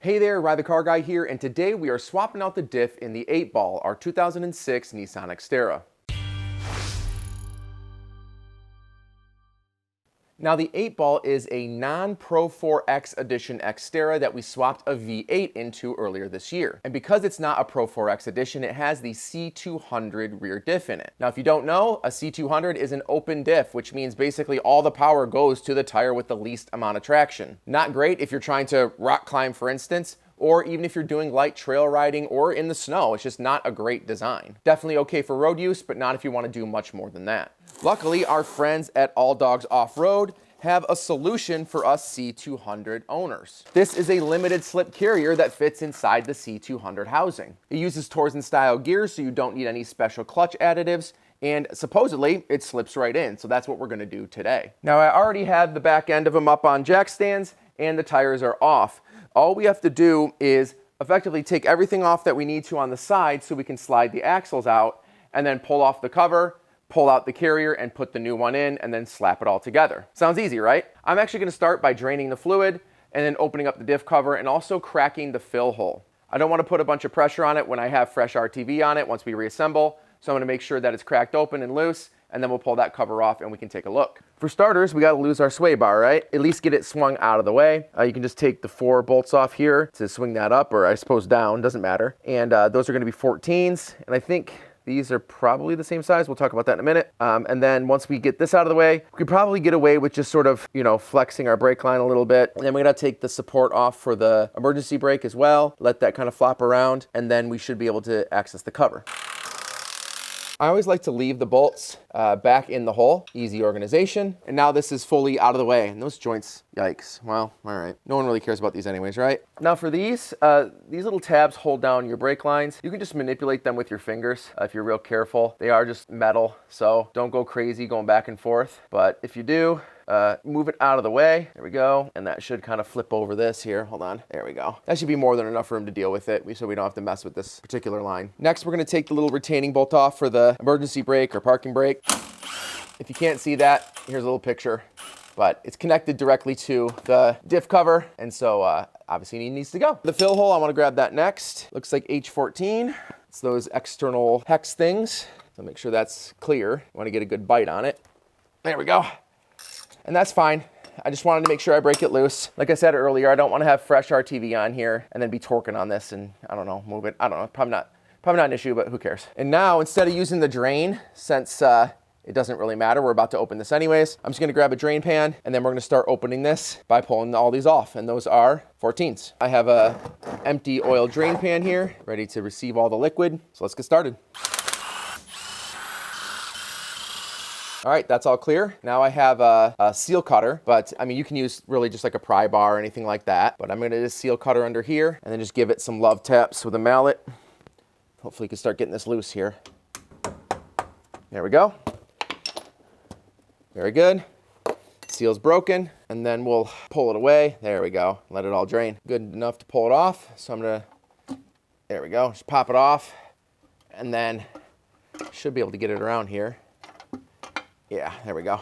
Hey there, Ride the Car Guy here, and today we are swapping out the diff in the 8-ball, our 2006 Nissan Xterra. Now the 8-ball is a non-Pro 4X edition Xterra that we swapped a V8 into earlier this year. And because it's not a Pro 4X edition, it has the C200 rear diff in it. Now if you don't know, a C200 is an open diff, which means basically all the power goes to the tire with the least amount of traction. Not great if you're trying to rock climb, for instance, or even if you're doing light trail riding or in the snow. It's just not a great design. Definitely okay for road use, but not if you want to do much more than that. Luckily, our friends at All Dogs Off-Road have a solution for us C200 owners. This is a limited slip carrier that fits inside the C200 housing. It uses Torsen style gears, so you don't need any special clutch additives, and supposedly it slips right in, so that's what we're gonna do today. Now I already have the back end of them up on jack stands and the tires are off. All we have to do is effectively take everything off that we need to on the side so we can slide the axles out and then pull off the cover, pull out the carrier and put the new one in and then slap it all together. Sounds easy, right? I'm actually gonna start by draining the fluid and then opening up the diff cover and also cracking the fill hole. I don't wanna put a bunch of pressure on it when I have fresh RTV on it once we reassemble, so I'm gonna make sure that it's cracked open and loose, and then we'll pull that cover off and we can take a look. For starters, we gotta lose our sway bar, right? At least get it swung out of the way. You can just take the 4 bolts off here to swing that up, or I suppose down, doesn't matter. And those are gonna be 14s, and I think these are probably the same size. We'll talk about that in a minute. And then once we get this out of the way, we could probably get away with just sort of, flexing our brake line a little bit. And then we're gonna take the support off for the emergency brake as well, let that kind of flop around, and then we should be able to access the cover. I always like to leave the bolts back in the hole. Easy organization. And now this is fully out of the way. And those joints, yikes. Well, all right. No one really cares about these anyways, right? Now for these little tabs hold down your brake lines. You can just manipulate them with your fingers if you're real careful. They are just metal, so don't go crazy going back and forth. But if you do, move it out of the way. There we go. And that should kind of flip over this here. Hold on. There we go. That should be more than enough room to deal with it, so we don't have to mess with this particular line. Next, we're going to take the little retaining bolt off for the emergency brake or parking brake. If you can't see that, here's a little picture. But it's connected directly to the diff cover, and so obviously it needs to go. The fill hole, I want to grab that next. Looks like H14. It's those external hex things. So make sure that's clear. I want to get a good bite on it. There we go. And that's fine. I just wanted to make sure I break it loose. Like I said earlier, I don't want to have fresh RTV on here and then be torquing on this and, I don't know, move it. I don't know, probably not an issue, but who cares? And now, instead of using the drain, since it doesn't really matter, we're about to open this anyways, I'm just gonna grab a drain pan and then we're gonna start opening this by pulling all these off, and those are 14s. I have a empty oil drain pan here, ready to receive all the liquid, so let's get started. All right, that's all clear. Now I have a seal cutter, but I mean, you can use really just like a pry bar or anything like that, but I'm gonna just seal cutter under here and then just give it some love taps with a mallet. Hopefully you can start getting this loose here. There we go. Very good. Seal's broken, and then we'll pull it away. There we go, let it all drain. Good enough to pull it off, so I'm gonna, there we go, just pop it off, and then should be able to get it around here. Yeah, there we go.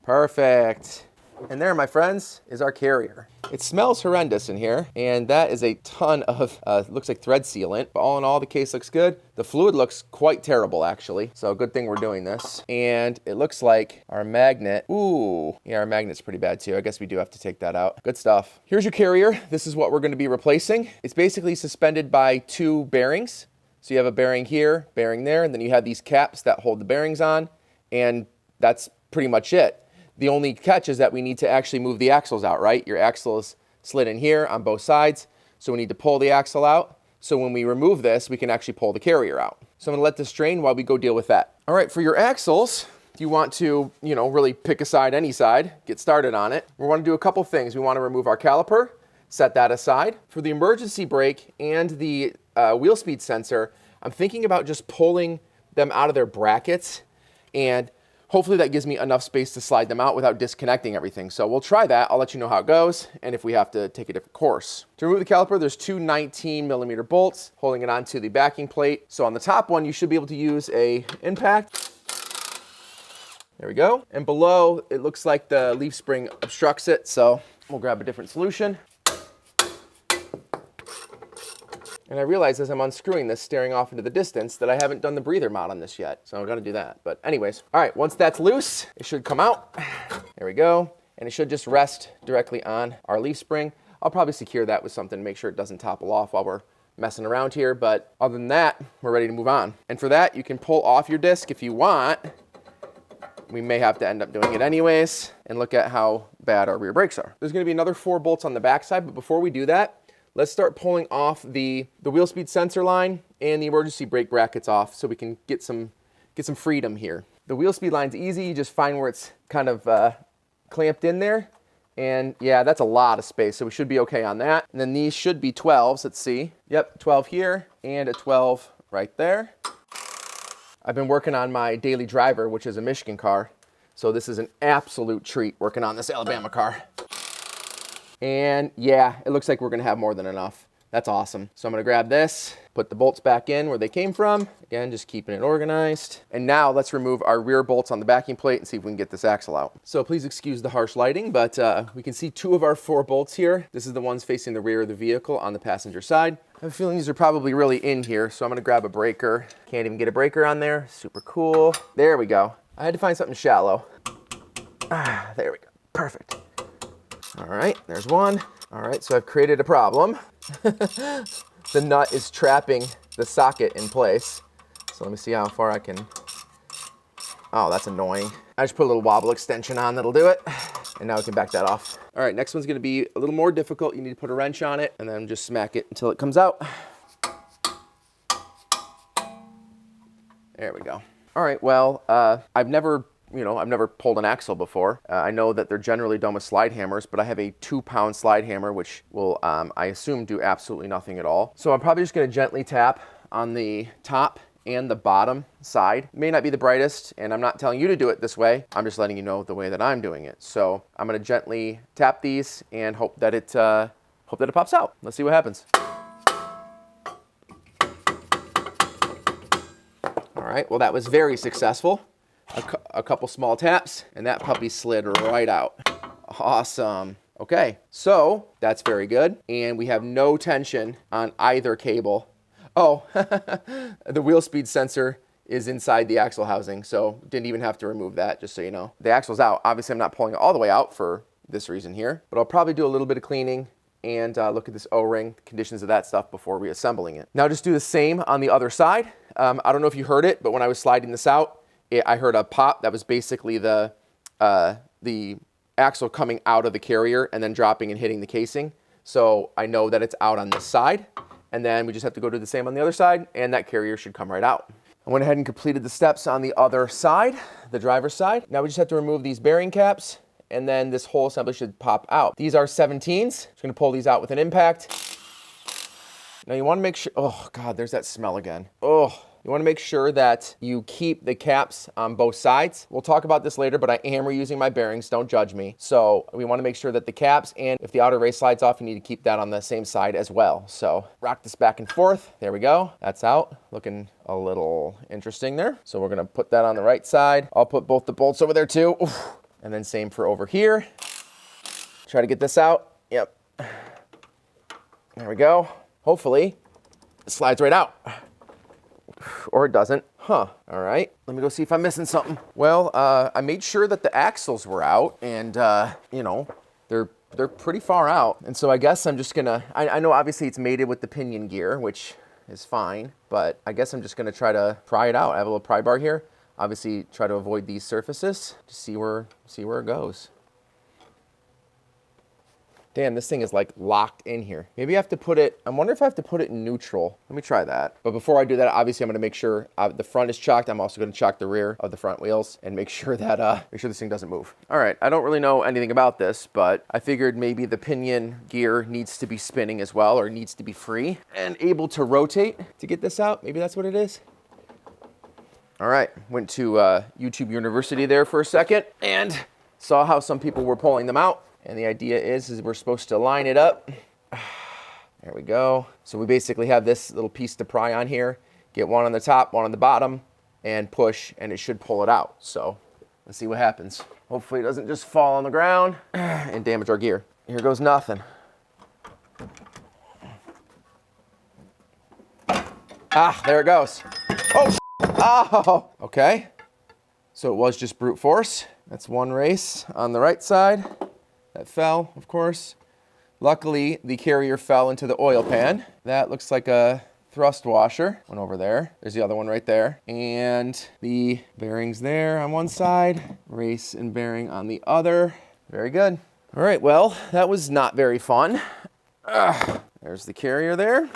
Perfect. And there, my friends, is our carrier. It smells horrendous in here, and that is a ton of, looks like thread sealant, but all in all, the case looks good. The fluid looks quite terrible, actually, so good thing we're doing this. And it looks like our magnet, ooh, yeah, our magnet's pretty bad too. I guess we do have to take that out. Good stuff. Here's your carrier. This is what we're gonna be replacing. It's basically suspended by 2 bearings. So you have a bearing here, bearing there, and then you have these caps that hold the bearings on, and that's pretty much it. The only catch is that we need to actually move the axles out, right? Your axle is slid in here on both sides, so we need to pull the axle out. So when we remove this, we can actually pull the carrier out. So I'm gonna let this drain while we go deal with that. All right, for your axles, if you want to, really pick a side, any side, get started on it, we wanna do a couple things. We wanna remove our caliper, set that aside. For the emergency brake and the wheel speed sensor, I'm thinking about just pulling them out of their brackets, and hopefully that gives me enough space to slide them out without disconnecting everything. So we'll try that. I'll let you know how it goes and if we have to take a different course. To remove the caliper, there's 2 19mm bolts holding it onto the backing plate. So on the top one, you should be able to use a impact. There we go. And below, it looks like the leaf spring obstructs it. So we'll grab a different solution. And I realize as I'm unscrewing this, staring off into the distance, that I haven't done the breather mod on this yet. So I'm gonna do that. But anyways, all right, once that's loose, it should come out. There we go. And it should just rest directly on our leaf spring. I'll probably secure that with something to make sure it doesn't topple off while we're messing around here. But other than that, we're ready to move on. And for that, you can pull off your disc if you want. We may have to end up doing it anyways. And look at how bad our rear brakes are. There's gonna be another 4 bolts on the backside, but before we do that, let's start pulling off the wheel speed sensor line and the emergency brake brackets off so we can get some freedom here. The wheel speed line's easy. You just find where it's kind of clamped in there. And yeah, that's a lot of space, so we should be okay on that. And then these should be 12s, let's see. Yep, 12 here and a 12 right there. I've been working on my daily driver, which is a Michigan car. So this is an absolute treat working on this Alabama car. And yeah, it looks like we're gonna have more than enough. That's awesome. So I'm gonna grab this, put the bolts back in where they came from. Again, just keeping it organized. And now let's remove our rear bolts on the backing plate and see if we can get this axle out. So please excuse the harsh lighting, but we can see 2 of our 4 bolts here. This is the ones facing the rear of the vehicle on the passenger side. I have a feeling these are probably really in here, so I'm gonna grab a breaker. Can't even get a breaker on there. Super cool. There we go. I had to find something shallow. There we go. Perfect. All right, there's one. All right, so I've created a problem. The nut is trapping the socket in place. So let me see how far I can. Oh, that's annoying. I just put a little wobble extension on, that'll do it. And now we can back that off. All right, next one's gonna be a little more difficult. You need to put a wrench on it and then just smack it until it comes out. There we go. All right, well, I've never pulled an axle before. I know that they're generally done with slide hammers, but I have a 2-pound slide hammer, which will, I assume, do absolutely nothing at all. So I'm probably just gonna gently tap on the top and the bottom side. It may not be the brightest, and I'm not telling you to do it this way. I'm just letting you know the way that I'm doing it. So I'm gonna gently tap these and hope that it pops out. Let's see what happens. All right, well, that was very successful. A couple small taps, and that puppy slid right out. Awesome. Okay, so that's very good. And we have no tension on either cable. Oh, the wheel speed sensor is inside the axle housing, so didn't even have to remove that, just so you know. The axle's out. Obviously, I'm not pulling it all the way out for this reason here, but I'll probably do a little bit of cleaning and look at this O-ring, conditions of that stuff before reassembling it. Now just do the same on the other side. I don't know if you heard it, but when I was sliding this out, I heard a pop. That was basically the axle coming out of the carrier and then dropping and hitting the casing. So I know that it's out on this side. And then we just have to go do the same on the other side, and that carrier should come right out. I went ahead and completed the steps on the other side, the driver's side. Now we just have to remove these bearing caps, and then this whole assembly should pop out. These are 17s. Just gonna pull these out with an impact. Now you wanna make sure, oh God, there's that smell again. Oh. You want to make sure that you keep the caps on both sides. We'll talk about this later, but I am reusing my bearings. Don't judge me. So we want to make sure that the caps, and if the outer race slides off, you need to keep that on the same side as well. So rock this back and forth. There we go. That's out. Looking a little interesting there. So we're going to put that on the right side. I'll put both the bolts over there too. Oof. And then same for over here. Try to get this out. Yep. There we go. Hopefully it slides right out. Or it doesn't. Huh. All right. Let me go see if I'm missing something. Well, I made sure that the axles were out, and you know, they're pretty far out. And so I guess I'm just gonna, I know obviously it's mated with the pinion gear, which is fine, but I guess I'm just gonna try to pry it out. I have a little pry bar here. Obviously try to avoid these surfaces to see where it goes. Damn, this thing is like locked in here. Maybe I have to put it, I wonder if I have to put it in neutral. Let me try that. But before I do that, obviously I'm gonna make sure the front is chocked. I'm also gonna chock the rear of the front wheels and make sure that, this thing doesn't move. All right, I don't really know anything about this, but I figured maybe the pinion gear needs to be spinning as well, or needs to be free and able to rotate to get this out. Maybe that's what it is. All right, went to YouTube University there for a second and saw how some people were pulling them out. And the idea is we're supposed to line it up. There we go. So we basically have this little piece to pry on here. Get one on the top, one on the bottom, and push, and it should pull it out. So let's see what happens. Hopefully it doesn't just fall on the ground and damage our gear. Here goes nothing. Ah, there it goes. Oh, oh, okay. So it was just brute force. That's one race on the right side. That fell, of course. Luckily, the carrier fell into the oil pan. That looks like a thrust washer. One over there. There's the other one right there. And the bearings there on one side. Race and bearing on the other. Very good. All right, well, that was not very fun. There's the carrier there.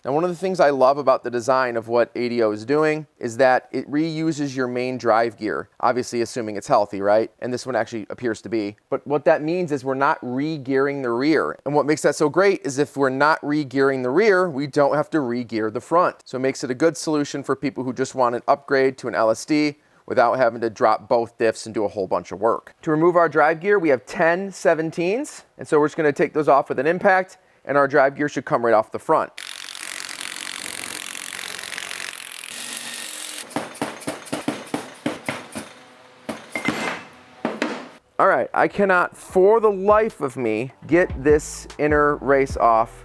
Now, one of the things I love about the design of what ADO is doing is that it reuses your main drive gear, obviously assuming it's healthy, right? And this one actually appears to be. But what that means is we're not re-gearing the rear. And what makes that so great is if we're not re-gearing the rear, we don't have to re-gear the front. So it makes it a good solution for people who just want an upgrade to an LSD without having to drop both diffs and do a whole bunch of work. To remove our drive gear, we have 10 17s. And so we're just gonna take those off with an impact, and our drive gear should come right off the front. All right, I cannot, for the life of me, get this inner race off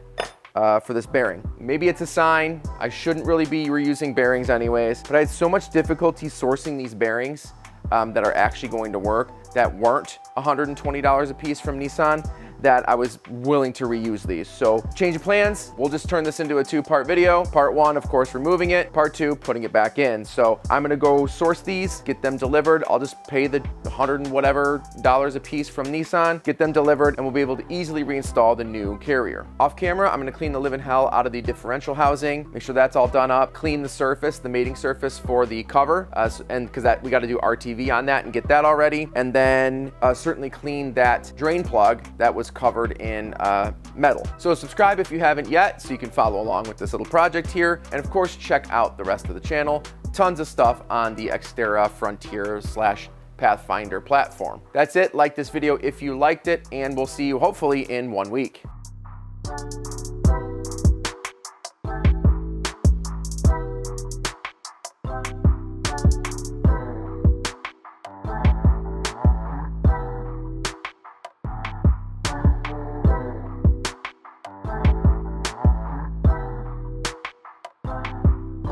for this bearing. Maybe it's a sign. I shouldn't really be reusing bearings anyways, but I had so much difficulty sourcing these bearings that are actually going to work that weren't $120 a piece from Nissan, that I was willing to reuse these. So change of plans, we'll just turn this into a two-part video. Part one, of course, removing it. Part two, putting it back in. So I'm gonna go source these, get them delivered. I'll just pay the 100 and whatever dollars a piece from Nissan, get them delivered, and we'll be able to easily reinstall the new carrier. Off camera, I'm gonna clean the living hell out of the differential housing, make sure that's all done up, clean the surface, the mating surface for the cover, and because that we gotta do RTV on that and get that all ready, and then certainly clean that drain plug that was covered in metal. So subscribe if you haven't yet so you can follow along with this little project here. And of course, check out the rest of the channel. Tons of stuff on the Xterra Frontier / Pathfinder platform. That's it. Like this video if you liked it, and we'll see you hopefully in 1 week.